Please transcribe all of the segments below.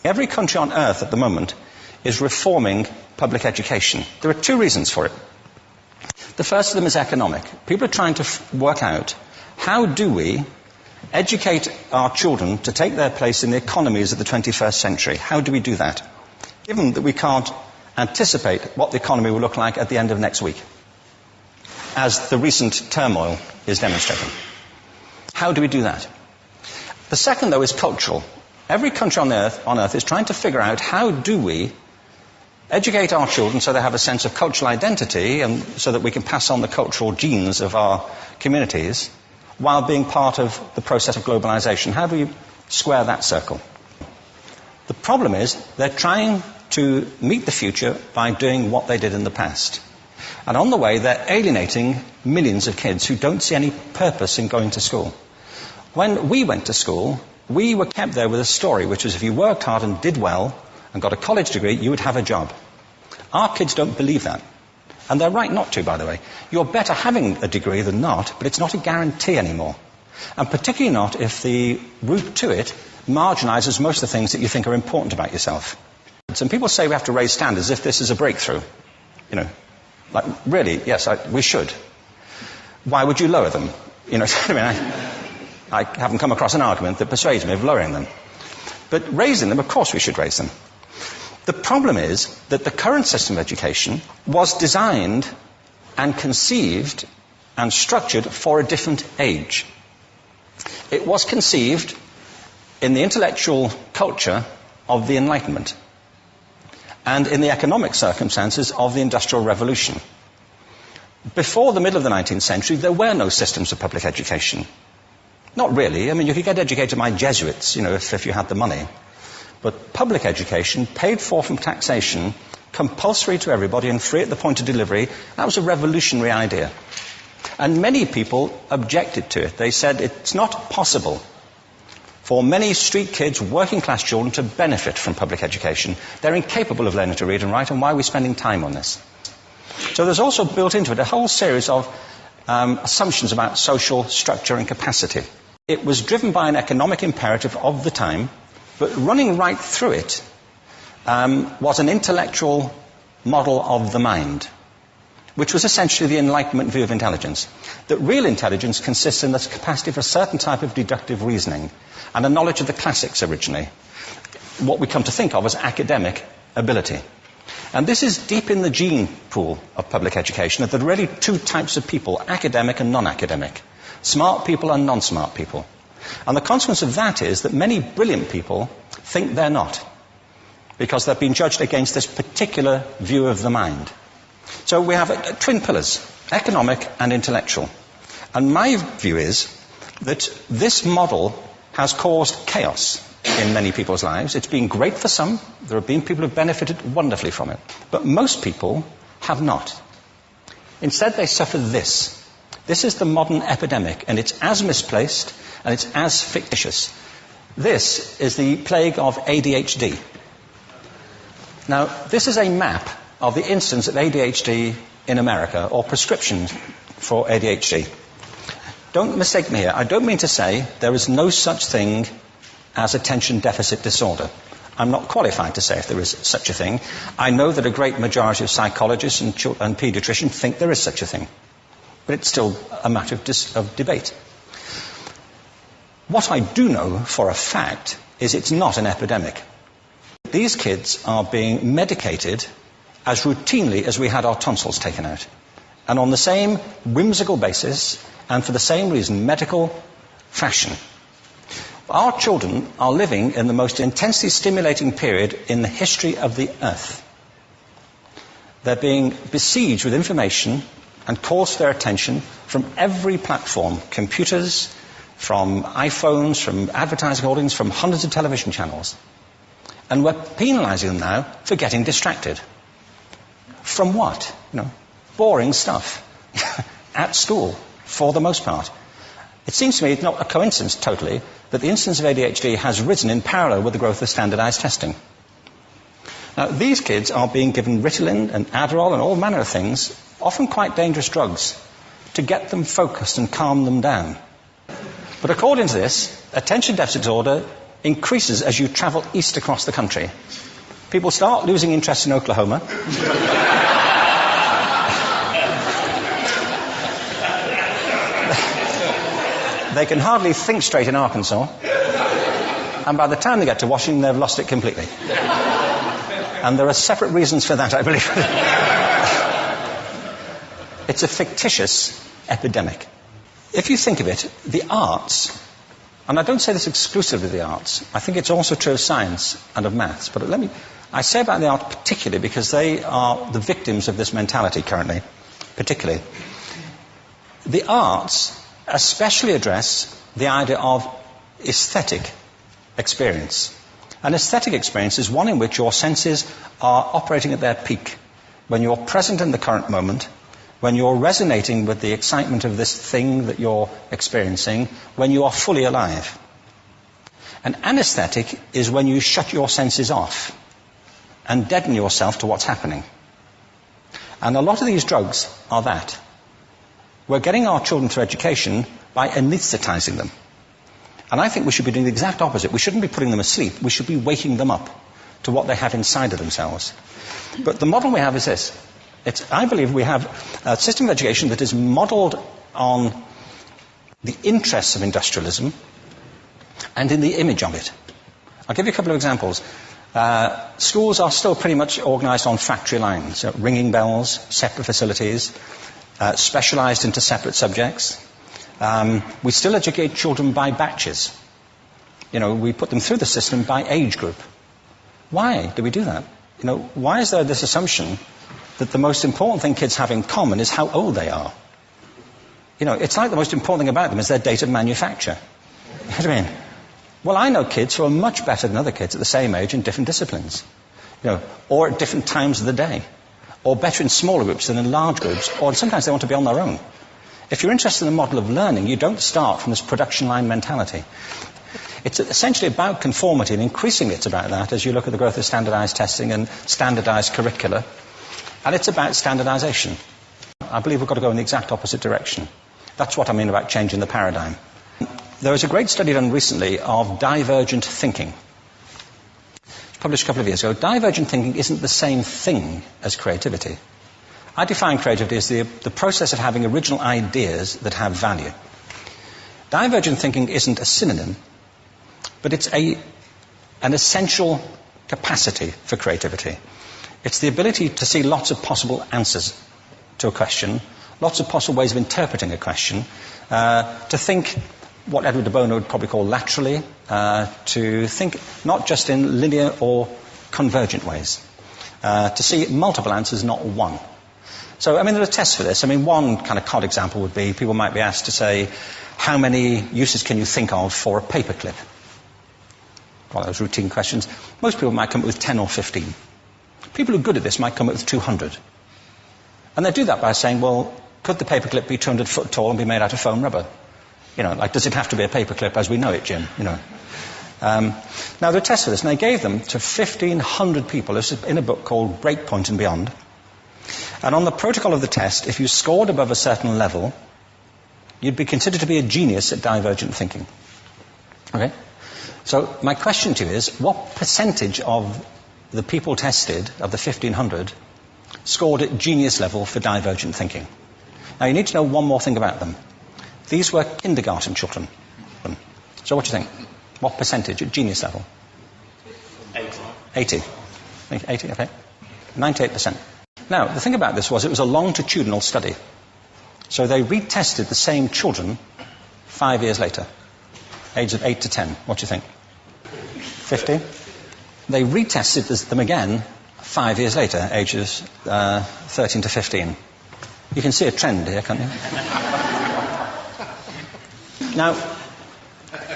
Every country on earth at the moment is reforming public education. There are two reasons for it. The first of them is economic. People are trying to work out, how do we educate our children to take their place in the economies of the 21st century? How do we do that? Given that we can't anticipate what the economy will look like at the end of next week, as the recent turmoil is demonstrating. How do we do that? The second, though, is cultural. Every country on earth is trying to figure out, how do we educate our children so they have a sense of cultural identity and so that we can pass on the cultural genes of our communities while being part of the process of globalization. How do we square that circle? The problem is they're trying to meet the future by doing what they did in the past. And on the way, they're alienating millions of kids who don't see any purpose in going to school. When we went to school, we were kept there with a story, which was if you worked hard and did well and got a college degree, you would have a job. Our kids don't believe that. And they're right not to, by the way. You're better having a degree than not, but it's not a guarantee anymore. And particularly not if the route to it marginalizes most of the things that you think are important about yourself. Some people say we have to raise standards as if this is a breakthrough. You know, like, really, yes, we should. Why would you lower them? You know, I mean, I haven't come across an argument that persuades me of lowering them. But raising them, of course we should raise them. The problem is that the current system of education was designed and conceived and structured for a different age. It was conceived in the intellectual culture of the Enlightenment and in the economic circumstances of the Industrial Revolution. Before the middle of the 19th century, there were no systems of public education. Not really. I mean, you could get educated by Jesuits, you know, if you had the money. But public education, paid for from taxation, compulsory to everybody and free at the point of delivery, that was a revolutionary idea. And many people objected to it. They said it's not possible for many street kids, working class children, to benefit from public education. They're incapable of learning to read and write, and why are we spending time on this? So there's also built into it a whole series of assumptions about social structure and capacity. It was driven by an economic imperative of the time, but running right through it was an intellectual model of the mind, which was essentially the Enlightenment view of intelligence. That real intelligence consists in the capacity for a certain type of deductive reasoning and a knowledge of the classics originally, what we come to think of as academic ability. And this is deep in the gene pool of public education, that there are really two types of people, academic and non-academic, smart people and non-smart people. And the consequence of that is that many brilliant people think they're not, because they've been judged against this particular view of the mind. So we have twin pillars, economic and intellectual. And my view is that this model has caused chaos in many people's lives. It's been great for some. There have been people who have benefited wonderfully from it. But most people have not. Instead, they suffer this. This is the modern epidemic, and it's as misplaced and it's as fictitious. This is the plague of ADHD. Now, this is a map of the incidence of ADHD in America, or prescriptions for ADHD. Don't mistake me here. I don't mean to say there is no such thing as attention deficit disorder. I'm not qualified to say if there is such a thing. I know that a great majority of psychologists and paediatricians think there is such a thing. But it's still a matter of debate. What I do know for a fact is it's not an epidemic. These kids are being medicated as routinely as we had our tonsils taken out. And on the same whimsical basis, and for the same reason, medical fashion. Our children are living in the most intensely stimulating period in the history of the earth. They're being besieged with information and calls for their attention from every platform, computers, from iPhones, from advertising holdings, from hundreds of television channels. And we're penalizing them now for getting distracted. From what? You know, boring stuff. At school, for the most part. It seems to me it's not a coincidence totally that the incidence of ADHD has risen in parallel with the growth of standardized testing. Now, these kids are being given Ritalin and Adderall and all manner of things, often quite dangerous drugs, to get them focused and calm them down. But according to this, attention deficit disorder increases as you travel east across the country. People start losing interest in Oklahoma. They can hardly think straight in Arkansas. And by the time they get to Washington, they've lost it completely. And there are separate reasons for that, I believe. It's a fictitious epidemic. If you think of it, the arts, and I don't say this exclusively of the arts, I think it's also true of science and of maths, but I say about the arts particularly because they are the victims of this mentality currently, particularly. The arts especially address the idea of aesthetic experience. An aesthetic experience is one in which your senses are operating at their peak, when you're present in the current moment, when you're resonating with the excitement of this thing that you're experiencing, when you are fully alive. An anesthetic is when you shut your senses off and deaden yourself to what's happening. And a lot of these drugs are that. We're getting our children through education by anesthetizing them. And I think we should be doing the exact opposite. We shouldn't be putting them asleep. We should be waking them up to what they have inside of themselves. But the model we have is this. I believe we have a system of education that is modeled on the interests of industrialism and in the image of it. I'll give you a couple of examples. Schools are still pretty much organized on factory lines, ringing bells, separate facilities, specialized into separate subjects. We still educate children by batches. We put them through the system by age group. Why do we do that? Why is there this assumption that the most important thing kids have in common is how old they are? It's like the most important thing about them is their date of manufacture. You know what I mean? Well, I know kids who are much better than other kids at the same age in different disciplines, or at different times of the day, or better in smaller groups than in large groups, or sometimes they want to be on their own. If you're interested in the model of learning, you don't start from this production line mentality. It's essentially about conformity, and increasingly it's about that as you look at the growth of standardized testing and standardized curricula. And it's about standardization. I believe we've got to go in the exact opposite direction. That's what I mean about changing the paradigm. There was a great study done recently of divergent thinking. Published a couple of years ago. Divergent thinking isn't the same thing as creativity. I define creativity as the process of having original ideas that have value. Divergent thinking isn't a synonym, but it's an essential capacity for creativity. It's the ability to see lots of possible answers to a question, lots of possible ways of interpreting a question, to think what Edward de Bono would probably call laterally, to think not just in linear or convergent ways, to see multiple answers, not one. So, there are tests for this. One kind of cod example would be, people might be asked to say, how many uses can you think of for a paperclip? Well, those routine questions. Most people might come up with 10 or 15. People who are good at this might come up with 200. And they do that by saying, well, could the paperclip be 200 foot tall and be made out of foam rubber? Does it have to be a paperclip as we know it, Jim? Now, there are tests for this, and they gave them to 1,500 people. This is in a book called Breakpoint and Beyond. And on the protocol of the test, if you scored above a certain level, you'd be considered to be a genius at divergent thinking. Okay? So my question to you is, what percentage of the people tested, of the 1,500, scored at genius level for divergent thinking? Now, you need to know one more thing about them. These were kindergarten children. So what do you think? What percentage at genius level? 80. 80, okay. 98%. Now, the thing about this was it was a longitudinal study. So they retested the same children 5 years later, age of 8 to 10. What do you think? 50? They retested them again 5 years later, ages 13 to 15. You can see a trend here, can't you? Now,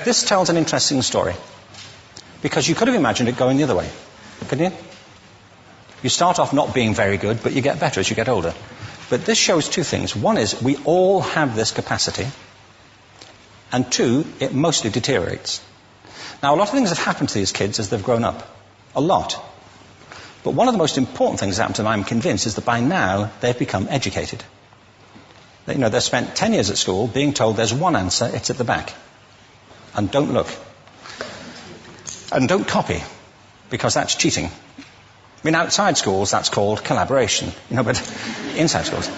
this tells an interesting story, because you could have imagined it going the other way, couldn't you? You start off not being very good, but you get better as you get older. But this shows two things. One is we all have this capacity, and two, it mostly deteriorates. Now, a lot of things have happened to these kids as they've grown up. A lot. But one of the most important things that happened to them, I'm convinced, is that by now they've become educated. They've spent 10 years at school being told there's one answer, it's at the back. And don't look. And don't copy, because that's cheating. I mean, outside schools, that's called collaboration, but inside schools.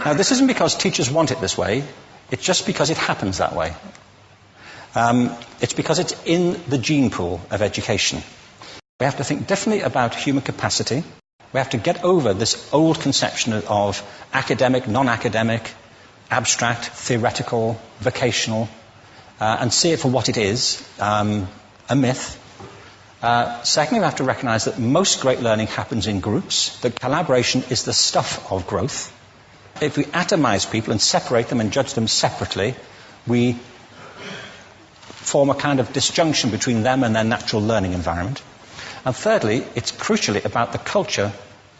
Now, this isn't because teachers want it this way. It's just because it happens that way. It's because it's in the gene pool of education. We have to think differently about human capacity. We have to get over this old conception of academic, non-academic, abstract, theoretical, vocational, and see it for what it is, a myth. Secondly, we have to recognise that most great learning happens in groups, that collaboration is the stuff of growth. If we atomise people and separate them and judge them separately, we form a kind of disjunction between them and their natural learning environment. And thirdly, it's crucially about the culture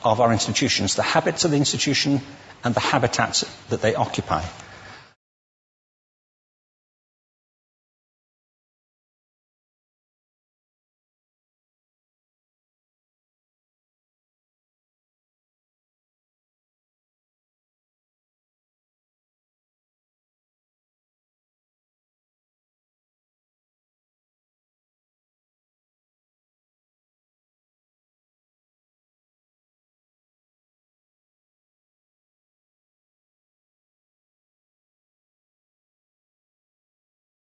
of our institutions, the habits of the institution and the habitats that they occupy.